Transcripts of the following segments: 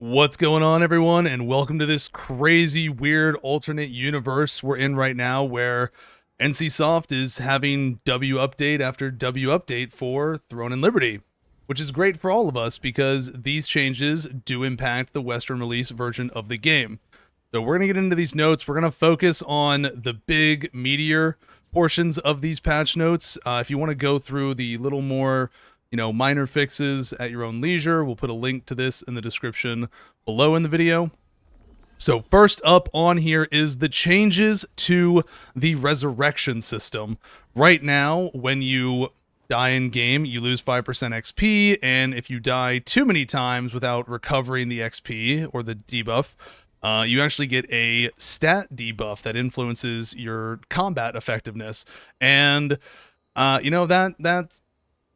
What's going on, everyone, and welcome to this crazy, weird alternate universe we're in right now where NCSoft is having W update after W update for Throne and Liberty, which is great for all of us because these changes do impact the Western release version of the game. So we're going to get into these notes. We're going to focus on the big meteor portions of these patch notes. If you want to go through the little more minor fixes at your own leisure, we'll put a link to this in the description below in the video. So first up on here is the changes to the resurrection system. Right now, when you die in game, you lose 5% XP, and if you die too many times without recovering the XP or the debuff, you actually get a stat debuff that influences your combat effectiveness. And that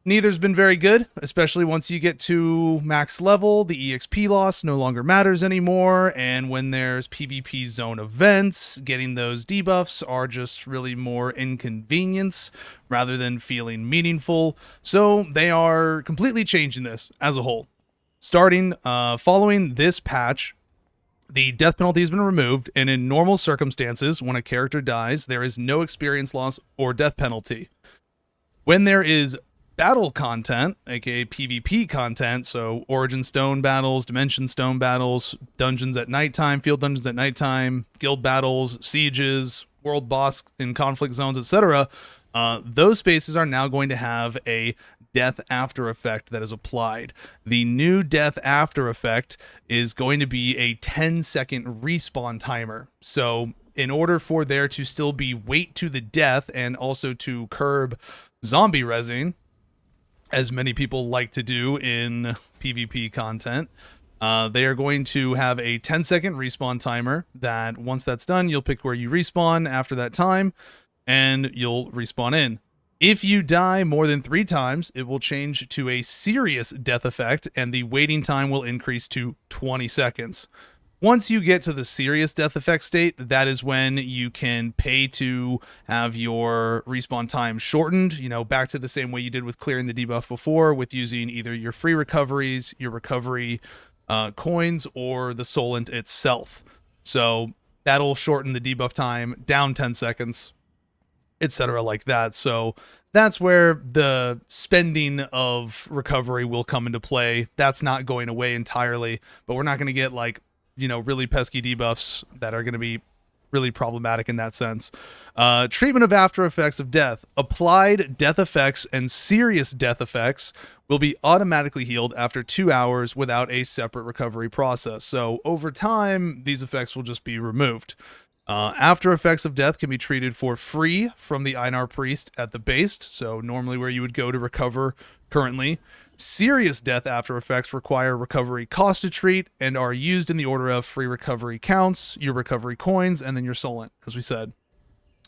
neither's been very good, especially once you get to max level. The EXP loss no longer matters anymore, and when there's PvP zone events, getting those debuffs are just really more inconvenience rather than feeling meaningful. So they are completely changing this as a whole. Following this patch, the death penalty has been removed, and in normal circumstances, when a character dies, there is no experience loss or death penalty. When there is battle content, aka PvP content, so Origin Stone battles, Dimension Stone battles, dungeons at nighttime, field dungeons at nighttime, guild battles, sieges, world boss in conflict zones, etc., those spaces are now going to have a death after effect that is applied. The new death after effect is going to be a 10-second respawn timer. So in order for there to still be weight to the death and also to curb zombie rezzing, as many people like to do in PvP content, they are going to have a 10-second respawn timer that once that's done, you'll pick where you respawn after that time, and you'll respawn in. If you die more than 3 times, it will change to a serious death effect, and the waiting time will increase to 20 seconds. Once you get to the serious death effect state, that is when you can pay to have your respawn time shortened, back to the same way you did with clearing the debuff before, with using either your free recoveries, your recovery coins, or the Solent itself. So that'll shorten the debuff time down 10 seconds, etc. like that. So that's where the spending of recovery will come into play. That's not going away entirely, but we're not going to get really pesky debuffs that are going to be really problematic in that sense. Treatment of after effects of death. Applied death effects and serious death effects will be automatically healed after 2 hours without a separate recovery process. So over time, these effects will just be removed. After effects of death can be treated for free from the Einar Priest at the base, so normally where you would go to recover currently. Serious death after effects require recovery cost to treat and are used in the order of free recovery counts, your recovery coins, and then your Solent, as we said.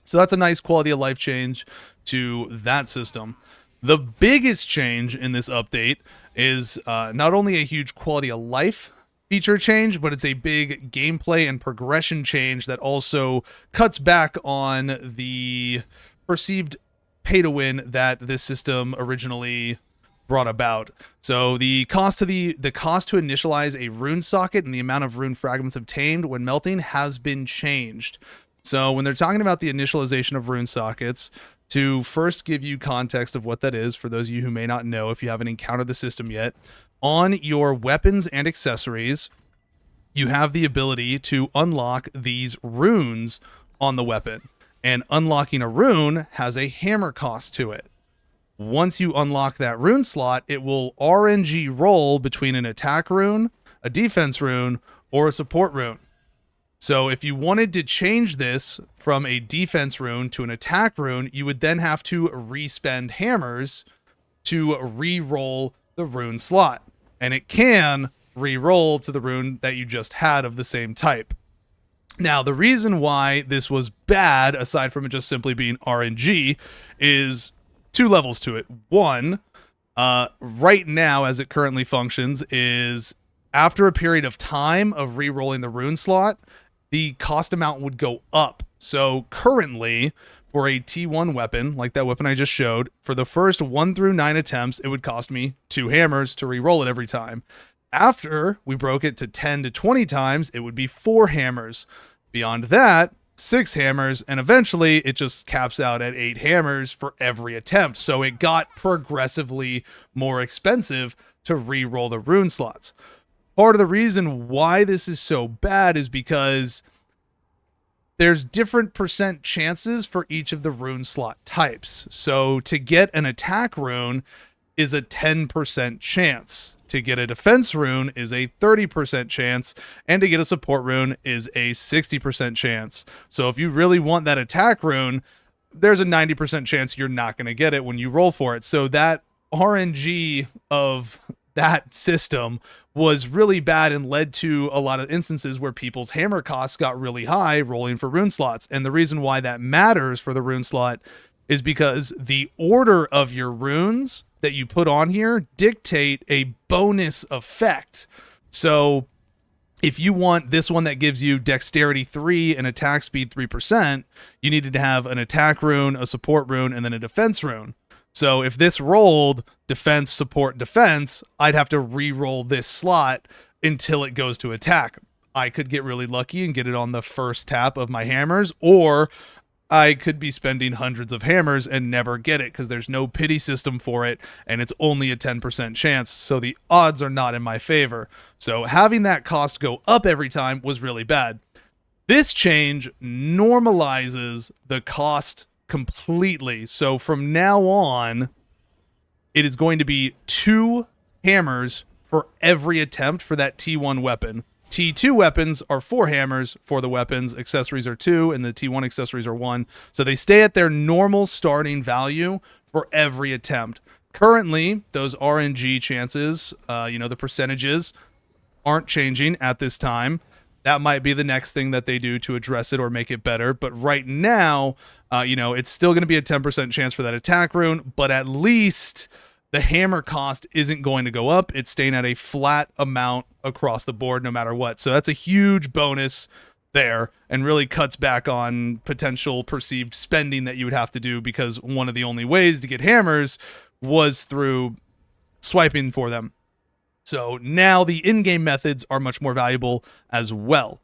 So that's a nice quality of life change to that system. The biggest change in this update is not only a huge quality of life feature change, but it's a big gameplay and progression change that also cuts back on the perceived pay to win that this system originally brought about. So the cost to initialize a rune socket and the amount of rune fragments obtained when melting has been changed. So when they're talking about the initialization of rune sockets, to first give you context of what that is, for those of you who may not know if you haven't encountered the system yet, on your weapons and accessories, you have the ability to unlock these runes on the weapon. And unlocking a rune has a hammer cost to it. Once you unlock that rune slot, it will RNG roll between an attack rune, a defense rune, or a support rune. So if you wanted to change this from a defense rune to an attack rune, you would then have to respend hammers to re-roll the rune slot. And it can re-roll to the rune that you just had of the same type. Now, the reason why this was bad, aside from it just simply being RNG, is 2 levels to it. One, right now, as it currently functions, is after a period of time of re-rolling the rune slot, the cost amount would go up. So currently, for a T1 weapon, like that weapon I just showed, for the first 1 through 9 attempts, it would cost me 2 hammers to re-roll it every time. After we broke it to 10 to 20 times, it would be 4 hammers. Beyond that, 6 hammers, and eventually it just caps out at 8 hammers for every attempt. So it got progressively more expensive to re-roll the rune slots. Part of the reason why this is so bad is because there's different percent chances for each of the rune slot types. So to get an attack rune is a 10% chance. To get a defense rune is a 30% chance, and to get a support rune is a 60% chance. So if you really want that attack rune, there's a 90% chance you're not going to get it when you roll for it. So that RNG of that system was really bad and led to a lot of instances where people's hammer costs got really high rolling for rune slots. And the reason why that matters for the rune slot is because the order of your runes that you put on here dictate a bonus effect. So if you want this one that gives you dexterity 3 and attack speed 3%, you needed to have an attack rune, a support rune, and then a defense rune. So if this rolled defense, support, defense, I'd have to re-roll this slot until it goes to attack. I could get really lucky and get it on the first tap of my hammers, or I could be spending hundreds of hammers and never get it because there's no pity system for it, and it's only a 10% chance, so the odds are not in my favor. So having that cost go up every time was really bad. This change normalizes the cost completely. So from now on, it is going to be 2 hammers for every attempt for that T1 weapon. T2 weapons are 4 hammers for the weapons. Accessories are 2, and the T1 accessories are 1. So they stay at their normal starting value for every attempt. Currently, those RNG chances, the percentages, aren't changing at this time. That might be the next thing that they do to address it or make it better. But right now, it's still going to be a 10% chance for that attack rune, but at least the hammer cost isn't going to go up. It's staying at a flat amount across the board no matter what. So that's a huge bonus there and really cuts back on potential perceived spending that you would have to do, because one of the only ways to get hammers was through swiping for them. So now the in-game methods are much more valuable as well.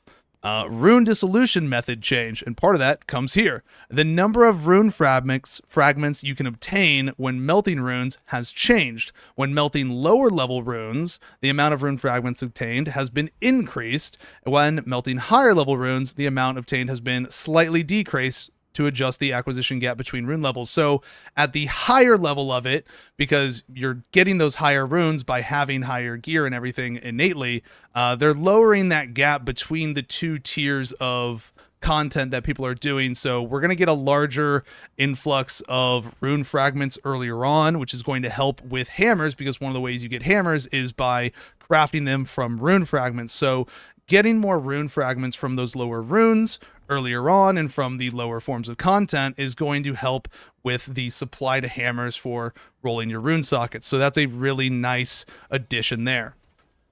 Rune dissolution method change, and part of that comes here. The number of rune fragments you can obtain when melting runes has changed. When melting lower level runes, the amount of rune fragments obtained has been increased. When melting higher level runes, the amount obtained has been slightly decreased to adjust the acquisition gap between rune levels. So at the higher level of it, because you're getting those higher runes by having higher gear and everything innately, they're lowering that gap between the 2 tiers of content that people are doing. So we're going to get a larger influx of rune fragments earlier on, which is going to help with hammers, because one of the ways you get hammers is by crafting them from rune fragments. So getting more rune fragments from those lower runes earlier on and from the lower forms of content is going to help with the supply to hammers for rolling your rune sockets. So that's a really nice addition there.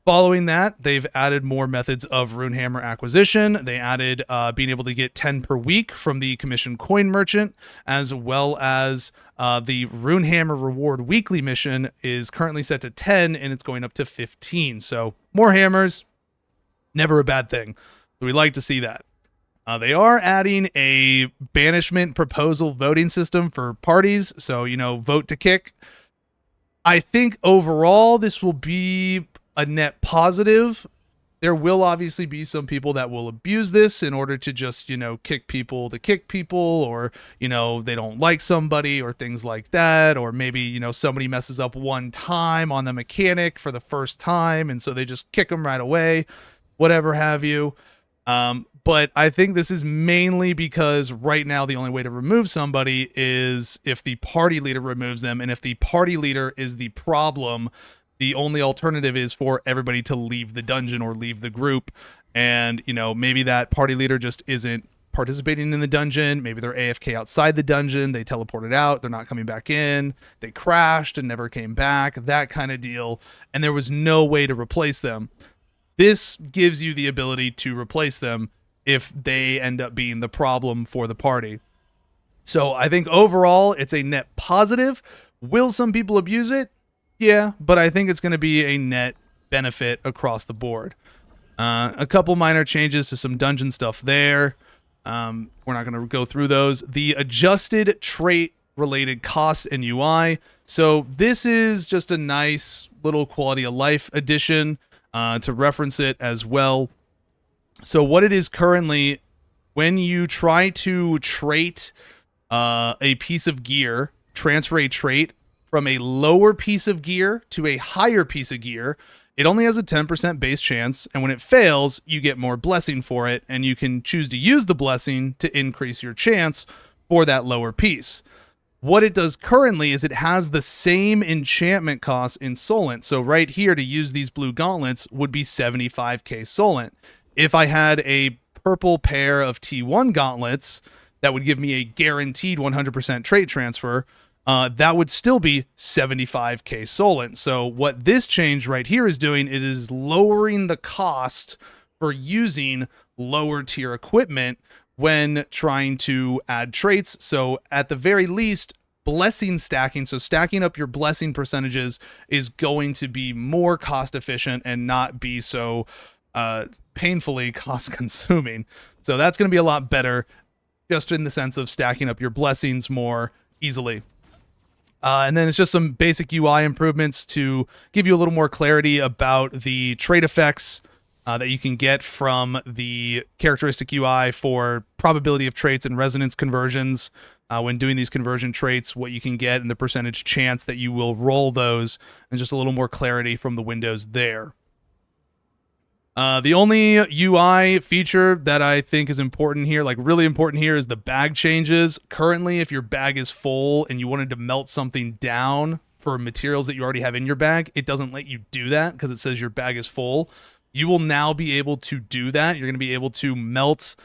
Following that, they've added more methods of rune hammer acquisition. They added being able to get 10 per week from the commission coin merchant, as well as the rune hammer reward weekly mission is currently set to 10 and it's going up to 15. So more hammers, never a bad thing. So we like to see that. They are adding a banishment proposal voting system for parties. So, vote to kick. I think overall this will be a net positive. There will obviously be some people that will abuse this in order to just, kick people to kick people, or, they don't like somebody or things like that. Or maybe, somebody messes up one time on the mechanic for the first time, and so they just kick them right away, whatever have you. But I think this is mainly because right now the only way to remove somebody is if the party leader removes them. And if the party leader is the problem, the only alternative is for everybody to leave the dungeon or leave the group. And, maybe that party leader just isn't participating in the dungeon. Maybe they're AFK outside the dungeon. They teleported out. They're not coming back in. They crashed and never came back. That kind of deal. And there was no way to replace them. This gives you the ability to replace them if they end up being the problem for the party. So I think overall it's a net positive. Will some people abuse it? Yeah, but I think it's going to be a net benefit across the board. A couple minor changes to some dungeon stuff there. We're not going to go through those. The adjusted trait related cost and UI. So this is just a nice little quality of life addition to reference it as well. So what it is currently, when you try to trait a piece of gear, transfer a trait from a lower piece of gear to a higher piece of gear, it only has a 10% base chance, and when it fails, you get more blessing for it, and you can choose to use the blessing to increase your chance for that lower piece. What it does currently is it has the same enchantment cost in Solent. So right here, to use these blue gauntlets would be 75k Solent. If I had a purple pair of T1 gauntlets, that would give me a guaranteed 100% trait transfer. That would still be 75k Solent. So what this change right here is doing, it is lowering the cost for using lower tier equipment when trying to add traits. So at the very least, blessing stacking, so stacking up your blessing percentages, is going to be more cost efficient and not be so painfully cost consuming. So that's going to be a lot better, just in the sense of stacking up your blessings more easily. And then it's just some basic UI improvements to give you a little more clarity about the trait effects that you can get from the characteristic UI for probability of traits and resonance conversions. When doing these conversion traits, what you can get and the percentage chance that you will roll those, and just a little more clarity from the windows there. The only UI feature that I think is important here, like really important here, is the bag changes. Currently, if your bag is full and you wanted to melt something down for materials that you already have in your bag, it doesn't let you do that because it says your bag is full. You will now be able to do that. You're going to be able to melt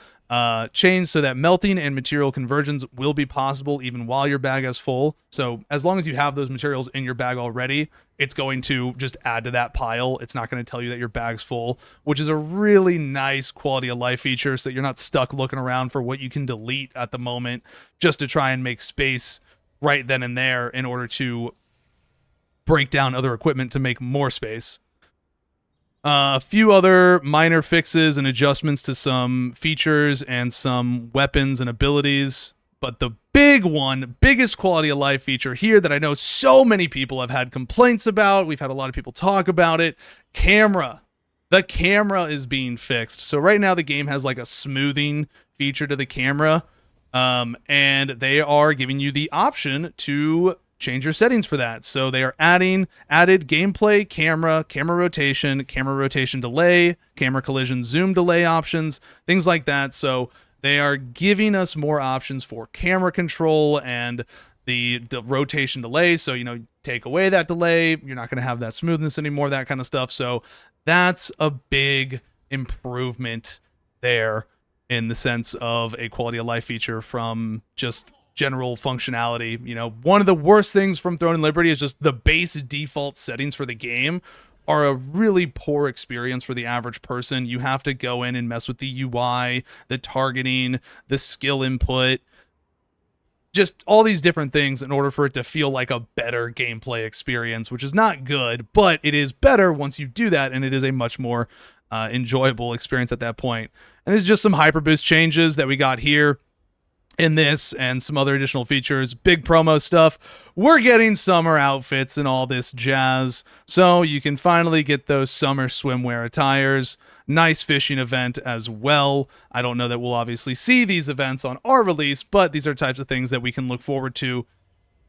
change so that melting and material conversions will be possible even while your bag is full. So as long as you have those materials in your bag already, it's going to just add to that pile. It's not going to tell you that your bag's full, which is a really nice quality of life feature, so that you're not stuck looking around for what you can delete at the moment just to try and make space right then and there in order to break down other equipment to make more space. A few other minor fixes and adjustments to some features and some weapons and abilities. But the big one, biggest quality of life feature here that I know so many people have had complaints about, we've had a lot of people talk about it, camera. The camera is being fixed. So right now the game has like a smoothing feature to the camera. And they are giving you the option to change your settings for that. So they are added gameplay, camera rotation delay, camera collision zoom delay options, things like that. So they are giving us more options for camera control and the rotation delay. So, take away that delay, you're not going to have that smoothness anymore, that kind of stuff. So that's a big improvement there in the sense of a quality of life feature from just general functionality. One of the worst things from Throne and Liberty is just the base default settings for the game are a really poor experience for the average person. You have to go in and mess with the UI, the targeting, the skill input, just all these different things in order for it to feel like a better gameplay experience, which is not good, but it is better once you do that, and it is a much more enjoyable experience at that point. And there's just some hyperboost changes that we got here in this and some other additional features, big promo stuff. We're getting summer outfits and all this jazz, so you can finally get those summer swimwear attires. Nice fishing event as well. I don't know that we'll obviously see these events on our release, but these are types of things that we can look forward to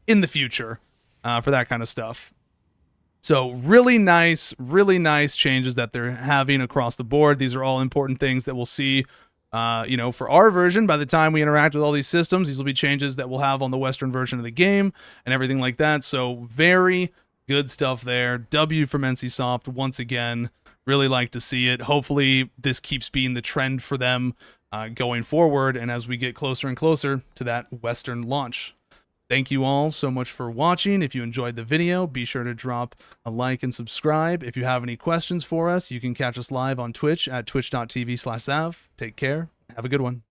in the future for that kind of stuff. So really nice changes that they're having across the board. These are all important things that we'll see for our version. By the time we interact with all these systems, these will be changes that we'll have on the Western version of the game and everything like that. So very good stuff there. W from NCSoft once again. Really like to see it. Hopefully this keeps being the trend for them going forward, and as we get closer and closer to that Western launch. Thank you all so much for watching. If you enjoyed the video, be sure to drop a like and subscribe. If you have any questions for us, you can catch us live on Twitch at twitch.tv/ZZav. Take care. Have a good one.